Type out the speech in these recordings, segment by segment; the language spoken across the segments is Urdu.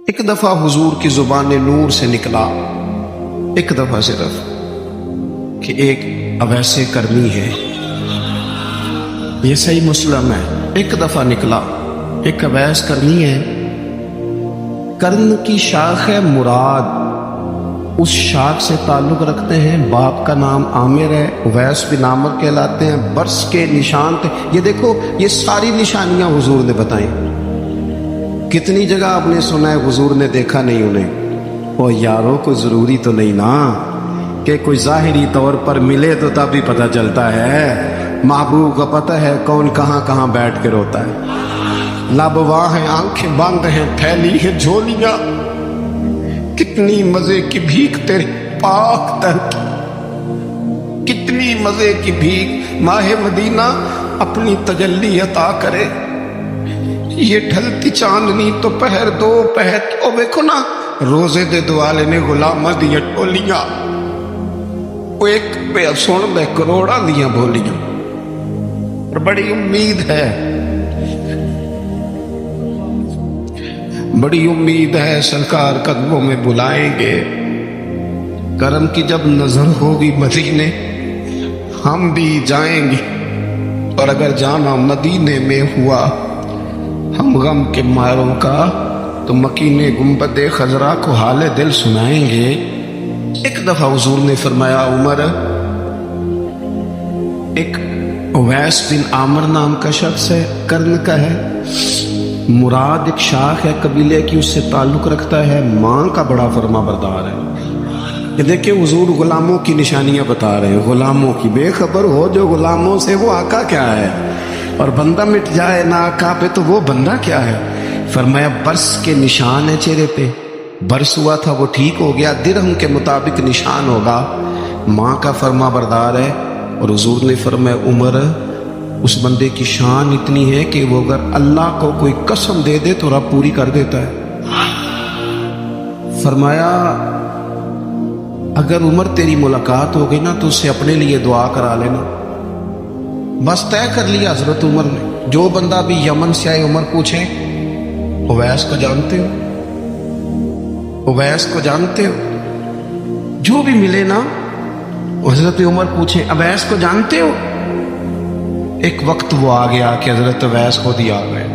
ایک دفعہ حضور کی زبان نور سے نکلا، ایک دفعہ صرف، کہ ایک اویس کرنی ہے، یہ صحیح مسلم ہے، ایک دفعہ نکلا ایک اویس کرنی ہے، کرن کی شاخ ہے مراد، اس شاخ سے تعلق رکھتے ہیں، باپ کا نام عامر ہے، اویس بن عامر کہلاتے ہیں، برس کے نشان تھے۔ یہ دیکھو یہ ساری نشانیاں حضور نے بتائیں۔ کتنی جگہ آپ نے سنا ہے حضور نے دیکھا نہیں انہیں، اور یاروں کو ضروری تو نہیں نا کہ کوئی ظاہری طور پر ملے تو تب بھی پتہ چلتا ہے، محبوب کا پتہ ہے کون کہاں کہاں بیٹھ کے روتا ہے، لب واہ ہیں، آنکھیں بند ہیں، پھیلی ہیں جھولیاں، کتنی مزے کی بھیک تیرے پاک تن کی، کتنی مزے کی بھیک ماہ مدینہ اپنی تجلی عطا کرے۔ یہ ڈھلتی چاندنی تو پہر دو پہر، او دیکھو نا روزے دے دوالے نے غلامہ دیا ٹولیاں، وہ ایک پہ سن دے کروڑا دیا بولیاں، اور بڑی امید ہے، بڑی امید ہے سرکار قدموں میں بلائیں گے۔ کرم کی جب نظر ہوگی مدینے ہم بھی جائیں گے، اور اگر جانا مدینے میں ہوا ہم غم کے ماروں کا تو مکینے گنبد خضرا کو حال دل سنائیں گے۔ ایک دفعہ حضور نے فرمایا عمر، ایک اویس بن عامر نام کا شخص ہے، کرن کا ہے، مراد ایک شاخ ہے قبیلے کی، اس سے تعلق رکھتا ہے، ماں کا بڑا فرما بردار ہے۔ یہ دیکھیں حضور غلاموں کی نشانیاں بتا رہے ہیں، غلاموں کی، بے خبر ہو جو غلاموں سے وہ آقا کیا ہے، اور بندہ مٹ جائے نہ آقا پہ تو وہ بندہ کیا ہے۔ فرمایا برس کے نشان ہے چہرے پہ، برس ہوا تھا وہ ٹھیک ہو گیا، درہم کے مطابق نشان ہوگا، ماں کا فرما بردار ہے۔ اور حضور نے فرمایا عمر، اس بندے کی شان اتنی ہے کہ وہ اگر اللہ کو کوئی قسم دے دے تو رب پوری کر دیتا ہے۔ فرمایا اگر عمر تیری ملاقات ہو گئی نا تو اس سے اپنے لیے دعا کرا لینا۔ بس طے کر لیا حضرت عمر نے، جو بندہ بھی یمن سے آئے عمر پوچھے اویس کو جانتے ہو، اویس کو جانتے ہو، جو بھی ملے نا حضرت عمر پوچھے اویس کو جانتے ہو۔ ایک وقت وہ آ گیا کہ حضرت اویس خود ہی آ گئے،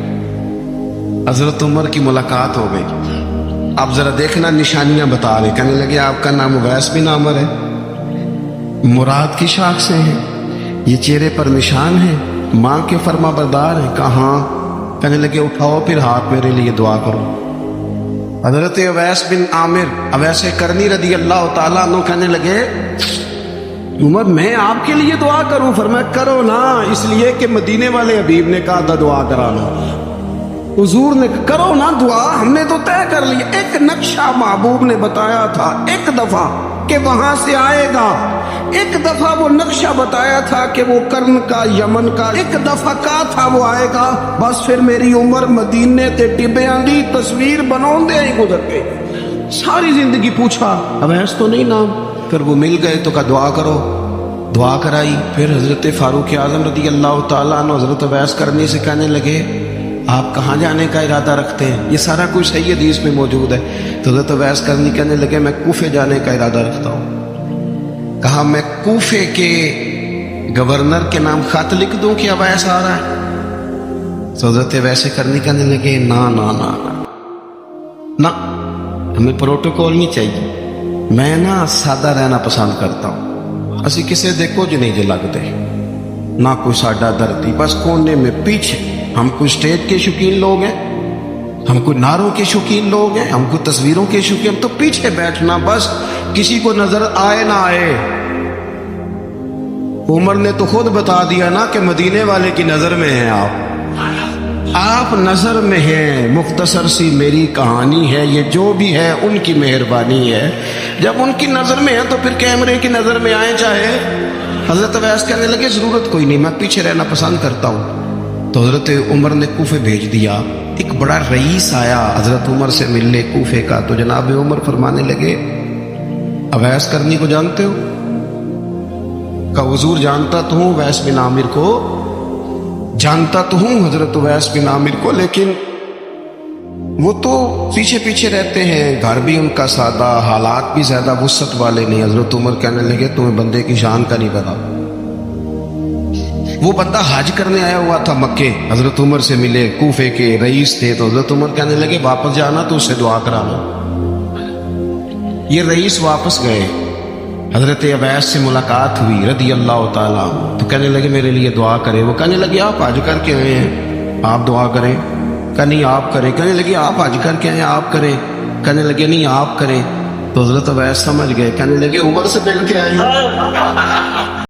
حضرت عمر کی ملاقات ہو گئی۔ اب ذرا دیکھنا نشانیاں بتا رہے، کہنے لگے آپ کا نام اویس بن عامر ہے، مراد کی شاخ سے ہیں، یہ چہرے پر نشان ہے، ماں کے فرما بردار ہیں، کہاں؟ کہنے لگے اٹھاؤ پھر ہاتھ میرے لیے دعا کرو۔ حضرت اویس بن عامر اویس کرنی رضی اللہ تعالیٰ عنہ کہنے لگے عمر میں آپ کے لیے دعا کروں؟ فرمایا کرو نا، اس لیے کہ مدینے والے حبیب نے کہا تھا دعا کرانا، حضور نے کرو نا دعا، ہم نے تو طے کر لیا، ایک نقشہ محبوب نے بتایا تھا ایک دفعہ کہ وہاں سے آئے گا، ایک دفعہ وہ نقشہ بتایا تھا کہ وہ کرن کا یمن کا، ایک دفعہ کہا تھا وہ آئے گا، بس پھر میری عمر مدینے تے ٹبیاں دی تصویر بناؤں دے ہی گزر گئی۔ ساری زندگی پوچھا اویس تو نہیں نام، پھر وہ مل گئے تو کہا دعا کرو، دعا کرائی۔ پھر حضرت فاروق اعظم رضی اللہ تعالیٰ عنہ حضرت اویس کرنی سے کہنے لگے آپ کہاں جانے کا ارادہ رکھتے ہیں؟ یہ سارا کچھ صحیح حدیث میں موجود ہے۔ تو حضرت اویس کرنی کہنے لگے میں کوفے جانے کا ارادہ رکھتا ہوں۔ کہا میں کوفے کے گورنر کے نام خط لکھ دوں کہ اویس آ رہا ہے؟ تو حضرت اویس کرنی کہنے لگے نا نا نا نا، ہمیں پروٹوکول نہیں چاہیے، میں نا سادہ رہنا پسند کرتا ہوں، اسی کسے دے کچھ نہیں جے لگتے، نہ کوئی ساڈا دردی، بس کونے میں پیچھے، ہم کوئی سٹیج کے شوقین لوگ ہیں، ہم کوئی نعروں کے شوقین لوگ ہیں، ہم کوئی تصویروں کے شوقین، ہم تو پیچھے بیٹھنا، بس کسی کو نظر آئے نہ آئے۔ عمر نے تو خود بتا دیا نا کہ مدینے والے کی نظر میں ہیں آپ نظر میں ہیں، مختصر سی میری کہانی ہے، یہ جو بھی ہے ان کی مہربانی ہے، جب ان کی نظر میں ہے تو پھر کیمرے کی نظر میں آئے چاہے۔ حضرت اویس کہنے لگے ضرورت کوئی نہیں، میں پیچھے رہنا پسند کرتا ہوں۔ تو حضرت عمر نے کوفے بھیج دیا، ایک بڑا رئیس آیا حضرت عمر سے ملنے کوفے کا، تو جناب عمر فرمانے لگے اویس کرنی کو جانتے ہو؟ کہ حضور جانتا تو ہوں اویس بن عامر کو، جانتا تو ہوں حضرت اویس بن عامر کو، لیکن وہ تو پیچھے پیچھے رہتے ہیں، گھر بھی ان کا سادہ، حالات بھی زیادہ وسعت والے نہیں. حضرت عمر کہنے لگے تمہیں بندے کی شان کا نہیں پتا. وہ بندہ حج کرنے آیا ہوا تھا مکے، حضرت عمر سے ملے، کوفے کے رئیس تھے، تو حضرت عمر کہنے لگے واپس جانا تو اس سے دعا کرانا. یہ رئیس واپس گئے، حضرت عبیس سے ملاقات ہوئی رضی اللہ تعالیٰ، تو کہنے لگے میرے لیے دعا کریں. وہ کہنے لگے آپ حج کر کے آئے ہیں، آپ دعا کریں. کہ نہیں آپ کریں. کہنے لگے آپ حج کر کے آئے ہیں، آپ کریں. کہنے لگے نہیں آپ کریں. تو حضرت عبیس سمجھ گئے، کہنے لگے عمر سے مل کے آئے ہیں.